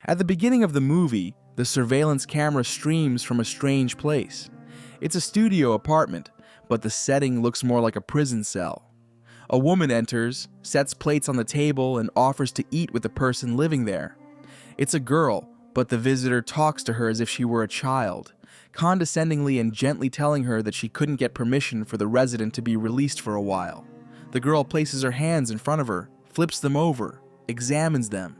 At the beginning of the movie, the surveillance camera streams from a strange place. It's a studio apartment, but the setting looks more like a prison cell. A woman enters, sets plates on the table, and offers to eat with the person living there. It's a girl, but the visitor talks to her as if she were a child, condescendingly and gently telling her that she couldn't get permission for the resident to be released for a while. The girl places her hands in front of her, flips them over, examines them.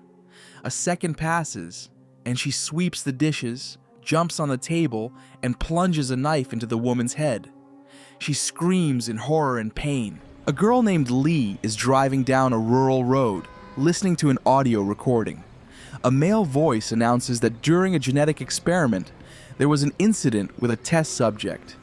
A second passes, and she sweeps the dishes, jumps on the table, and plunges a knife into the woman's head. She screams in horror and pain. A girl named Lee is driving down a rural road, listening to an audio recording. A male voice announces that during a genetic experiment, there was an incident with a test subject.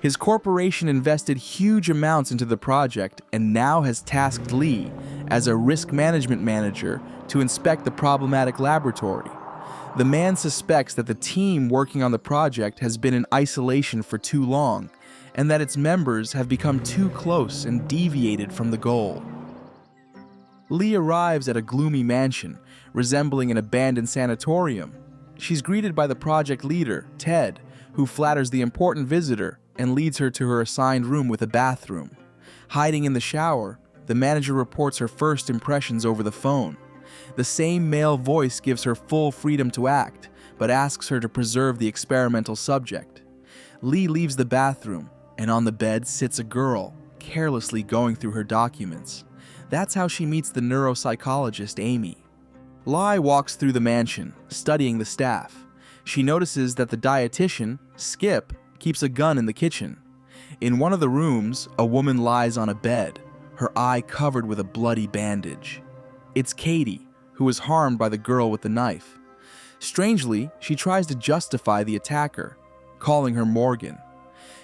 His corporation invested huge amounts into the project and now has tasked Lee as a risk management manager to inspect the problematic laboratory. The man suspects that the team working on the project has been in isolation for too long, and that its members have become too close and deviated from the goal. Lee arrives at a gloomy mansion, resembling an abandoned sanatorium. She's greeted by the project leader, Ted, who flatters the important visitor and leads her to her assigned room with a bathroom. Hiding in the shower, the manager reports her first impressions over the phone. The same male voice gives her full freedom to act, but asks her to preserve the experimental subject. Lee leaves the bathroom, and on the bed sits a girl, carelessly going through her documents. That's how she meets the neuropsychologist Amy. Lee walks through the mansion, studying the staff. She notices that the dietitian, Skip, keeps a gun in the kitchen. In one of the rooms, a woman lies on a bed, her eye covered with a bloody bandage. It's Katie, who was harmed by the girl with the knife. Strangely, she tries to justify the attacker, calling her Morgan.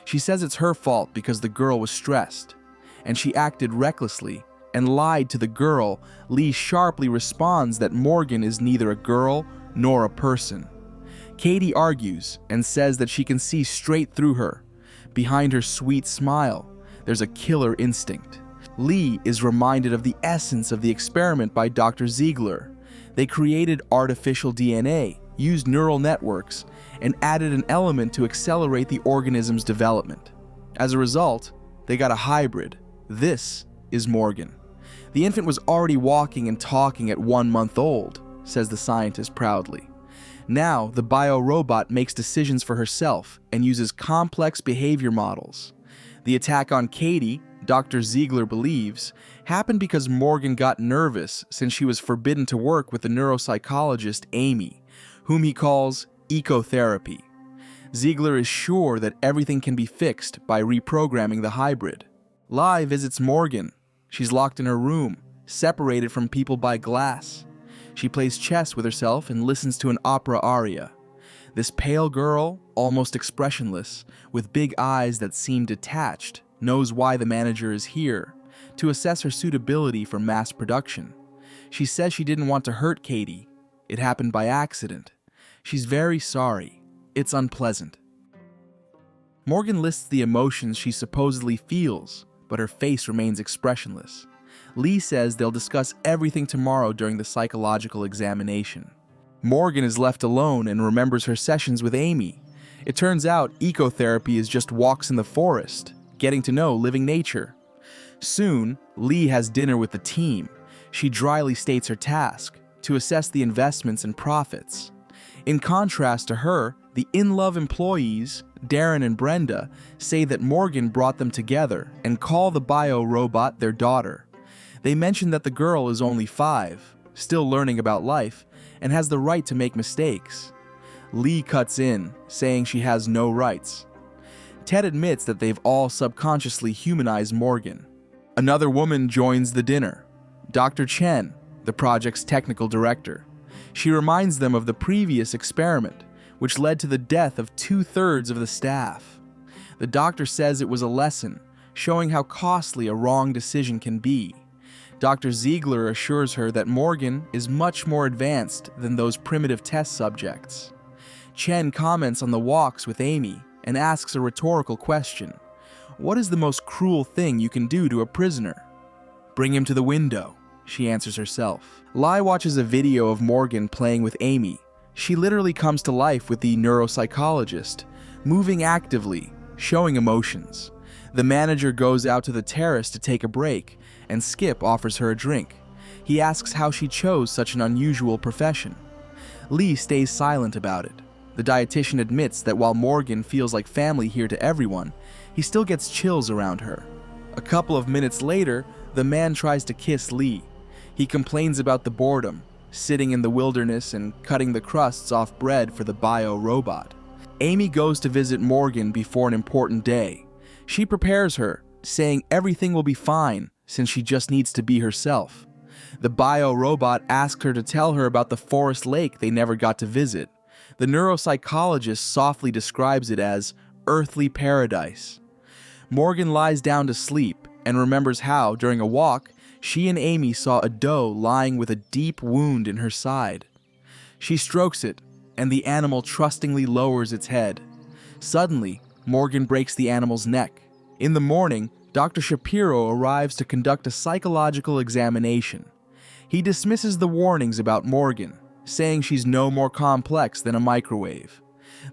She says it's her fault because the girl was stressed, and she acted recklessly and lied to the girl. Lee sharply responds that Morgan is neither a girl nor a person. Katie argues and says that she can see straight through her. Behind her sweet smile, there's a killer instinct. Lee is reminded of the essence of the experiment by Dr. Ziegler. They created artificial DNA, used neural networks, and added an element to accelerate the organism's development. As a result, they got a hybrid. This is Morgan. The infant was already walking and talking at 1 month old, says the scientist proudly. Now, the biorobot makes decisions for herself and uses complex behavior models. The attack on Katie, Dr. Ziegler believes, happened because Morgan got nervous since she was forbidden to work with the neuropsychologist Amy, whom he calls ecotherapy. Ziegler is sure that everything can be fixed by reprogramming the hybrid. Lee visits Morgan. She's locked in her room, separated from people by glass. She plays chess with herself and listens to an opera aria. This pale girl, almost expressionless, with big eyes that seem detached, knows why the manager is here, to assess her suitability for mass production. She says she didn't want to hurt Katie. It happened by accident. She's very sorry. It's unpleasant. Morgan lists the emotions she supposedly feels, but her face remains expressionless. Lee says they'll discuss everything tomorrow during the psychological examination. Morgan is left alone and remembers her sessions with Amy. It turns out ecotherapy is just walks in the forest, getting to know living nature. Soon, Lee has dinner with the team. She dryly states her task, to assess the investments and profits. In contrast to her, the in-love employees, Darren and Brenda, say that Morgan brought them together and call the bio-robot their daughter. They mention that the girl is only 5, still learning about life, and has the right to make mistakes. Lee cuts in, saying she has no rights. Ted admits that they've all subconsciously humanized Morgan. Another woman joins the dinner, Dr. Chen, the project's technical director. She reminds them of the previous experiment, which led to the death of 2/3 of the staff. The doctor says it was a lesson, showing how costly a wrong decision can be. Dr. Ziegler assures her that Morgan is much more advanced than those primitive test subjects. Chen comments on the walks with Amy and asks a rhetorical question. What is the most cruel thing you can do to a prisoner? Bring him to the window, she answers herself. Lee watches a video of Morgan playing with Amy, She literally comes to life with the neuropsychologist, moving actively, showing emotions. The manager goes out to the terrace to take a break, and Skip offers her a drink. He asks how she chose such an unusual profession. Lee stays silent about it. The dietitian admits that while Morgan feels like family here to everyone, he still gets chills around her. A couple of minutes later, the man tries to kiss Lee. He complains about the boredom, sitting in the wilderness and cutting the crusts off bread for the bio-robot. Amy goes to visit Morgan before an important day. She prepares her, saying everything will be fine since she just needs to be herself. The bio-robot asks her to tell her about the forest lake they never got to visit. The neuropsychologist softly describes it as earthly paradise. Morgan lies down to sleep and remembers how, during a walk, she and Amy saw a doe lying with a deep wound in her side. She strokes it, and the animal trustingly lowers its head. Suddenly, Morgan breaks the animal's neck. In the morning, Dr. Shapiro arrives to conduct a psychological examination. He dismisses the warnings about Morgan, saying she's no more complex than a microwave.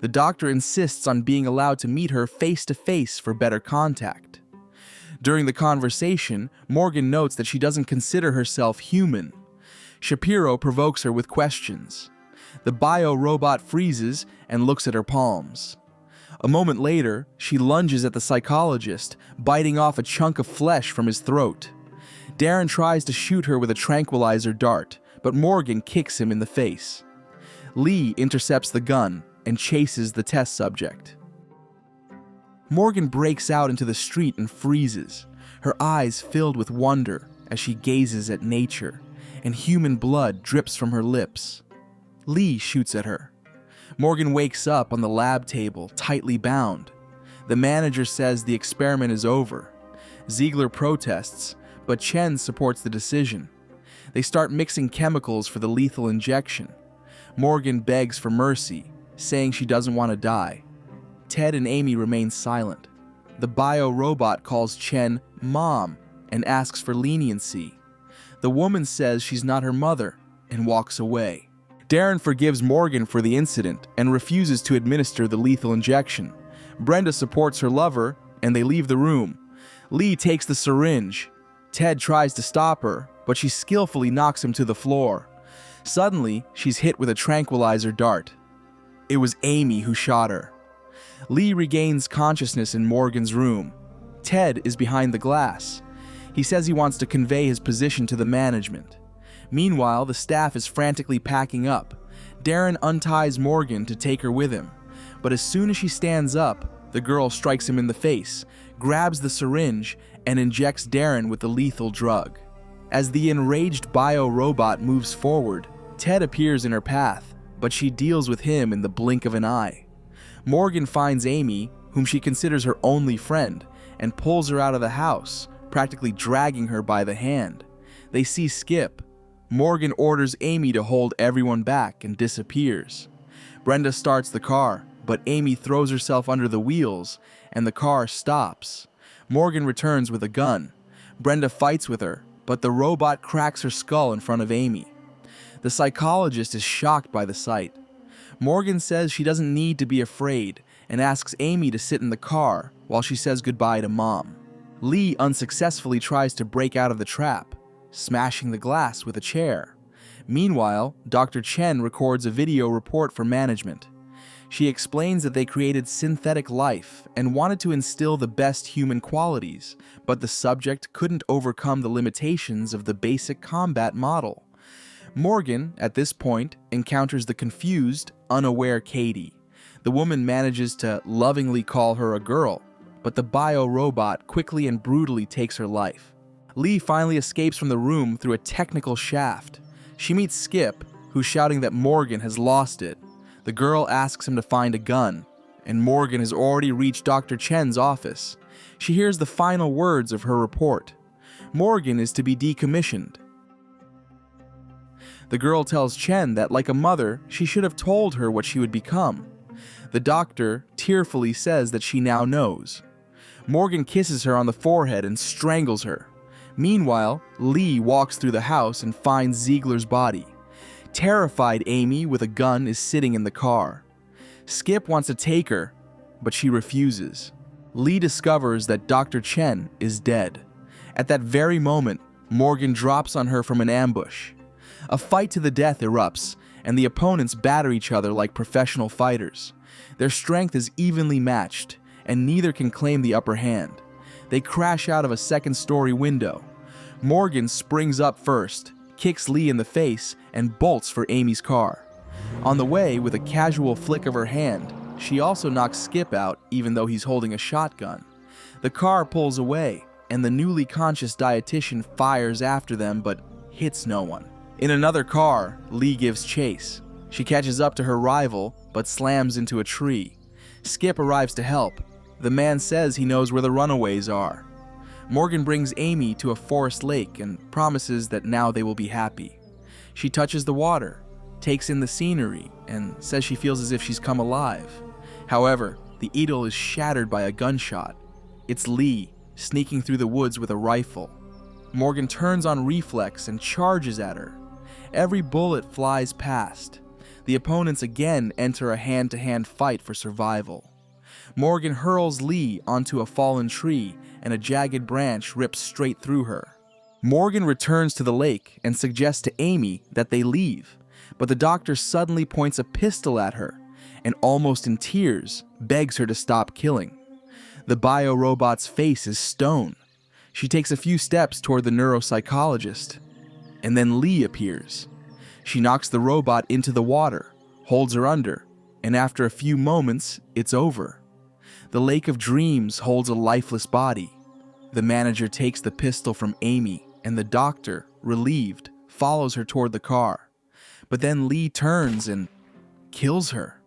The doctor insists on being allowed to meet her face to face for better contact. During the conversation, Morgan notes that she doesn't consider herself human. Shapiro provokes her with questions. The bio-robot freezes and looks at her palms. A moment later, she lunges at the psychologist, biting off a chunk of flesh from his throat. Darren tries to shoot her with a tranquilizer dart, but Morgan kicks him in the face. Lee intercepts the gun and chases the test subject. Morgan breaks out into the street and freezes, her eyes filled with wonder as she gazes at nature, and human blood drips from her lips. Lee shoots at her. Morgan wakes up on the lab table, tightly bound. The manager says the experiment is over. Ziegler protests, but Chen supports the decision. They start mixing chemicals for the lethal injection. Morgan begs for mercy, saying she doesn't want to die. Ted and Amy remain silent. The bio-robot calls Chen Mom and asks for leniency. The woman says she's not her mother and walks away. Darren forgives Morgan for the incident and refuses to administer the lethal injection. Brenda supports her lover and they leave the room. Lee takes the syringe. Ted tries to stop her, but she skillfully knocks him to the floor. Suddenly, she's hit with a tranquilizer dart. It was Amy who shot her. Lee regains consciousness in Morgan's room. Ted is behind the glass. He says he wants to convey his position to the management. Meanwhile, the staff is frantically packing up. Darren unties Morgan to take her with him. But as soon as she stands up, the girl strikes him in the face, grabs the syringe, and injects Darren with the lethal drug. As the enraged bio-robot moves forward, Ted appears in her path, but she deals with him in the blink of an eye. Morgan finds Amy, whom she considers her only friend, and pulls her out of the house, practically dragging her by the hand. They see Skip. Morgan orders Amy to hold everyone back and disappears. Brenda starts the car, but Amy throws herself under the wheels, and the car stops. Morgan returns with a gun. Brenda fights with her, but the robot cracks her skull in front of Amy. The psychologist is shocked by the sight. Morgan says she doesn't need to be afraid and asks Amy to sit in the car while she says goodbye to Mom. Lee unsuccessfully tries to break out of the trap, smashing the glass with a chair. Meanwhile, Dr. Chen records a video report for management. She explains that they created synthetic life and wanted to instill the best human qualities, but the subject couldn't overcome the limitations of the basic combat model. Morgan, at this point, encounters the confused, unaware Katie. The woman manages to lovingly call her a girl, but the bio-robot quickly and brutally takes her life. Lee finally escapes from the room through a technical shaft. She meets Skip, who's shouting that Morgan has lost it. The girl asks him to find a gun, and Morgan has already reached Dr. Chen's office. She hears the final words of her report. Morgan is to be decommissioned. The girl tells Chen that, like a mother, she should have told her what she would become. The doctor tearfully says that she now knows. Morgan kisses her on the forehead and strangles her. Meanwhile, Lee walks through the house and finds Ziegler's body. Terrified Amy with a gun is sitting in the car. Skip wants to take her, but she refuses. Lee discovers that Dr. Chen is dead. At that very moment, Morgan drops on her from an ambush. A fight to the death erupts, and the opponents batter each other like professional fighters. Their strength is evenly matched, and neither can claim the upper hand. They crash out of a second-story window. Morgan springs up first, kicks Lee in the face, and bolts for Amy's car. On the way, with a casual flick of her hand, she also knocks Skip out even though he's holding a shotgun. The car pulls away, and the newly conscious dietitian fires after them but hits no one. In another car, Lee gives chase. She catches up to her rival but slams into a tree. Skip arrives to help. The man says he knows where the runaways are. Morgan brings Amy to a forest lake and promises that now they will be happy. She touches the water, takes in the scenery, and says she feels as if she's come alive. However, the idyll is shattered by a gunshot. It's Lee, sneaking through the woods with a rifle. Morgan turns on reflex and charges at her. Every bullet flies past. The opponents again enter a hand-to-hand fight for survival. Morgan hurls Lee onto a fallen tree, and a jagged branch rips straight through her. Morgan returns to the lake and suggests to Amy that they leave, but the doctor suddenly points a pistol at her and, almost in tears, begs her to stop killing. The bio-robot's face is stone. She takes a few steps toward the neuropsychologist, and then Lee appears. She knocks the robot into the water, holds her under, and after a few moments, it's over. The Lake of Dreams holds a lifeless body. The manager takes the pistol from Amy, and the doctor, relieved, follows her toward the car. But then Lee turns and kills her.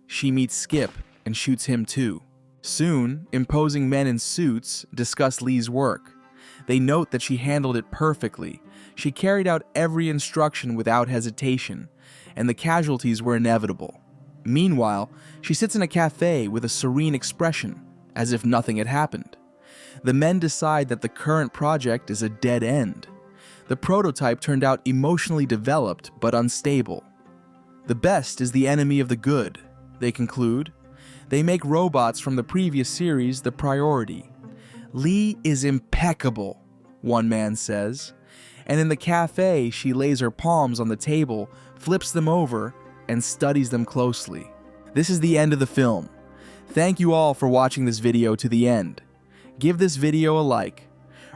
She meets Skip and shoots him too. Soon, imposing men in suits discuss Lee's work. They note that she handled it perfectly. She carried out every instruction without hesitation, and the casualties were inevitable. Meanwhile, she sits in a cafe with a serene expression, as if nothing had happened. The men decide that the current project is a dead end. The prototype turned out emotionally developed but unstable. The best is the enemy of the good, they conclude. They make robots from the previous series the priority. Lee is impeccable, one man says. And in the cafe, she lays her palms on the table, flips them over, and studies them closely. This is the end of the film. Thank you all for watching this video to the end. Give this video a like.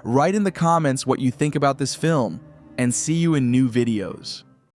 Write in the comments what you think about this film, and see you in new videos.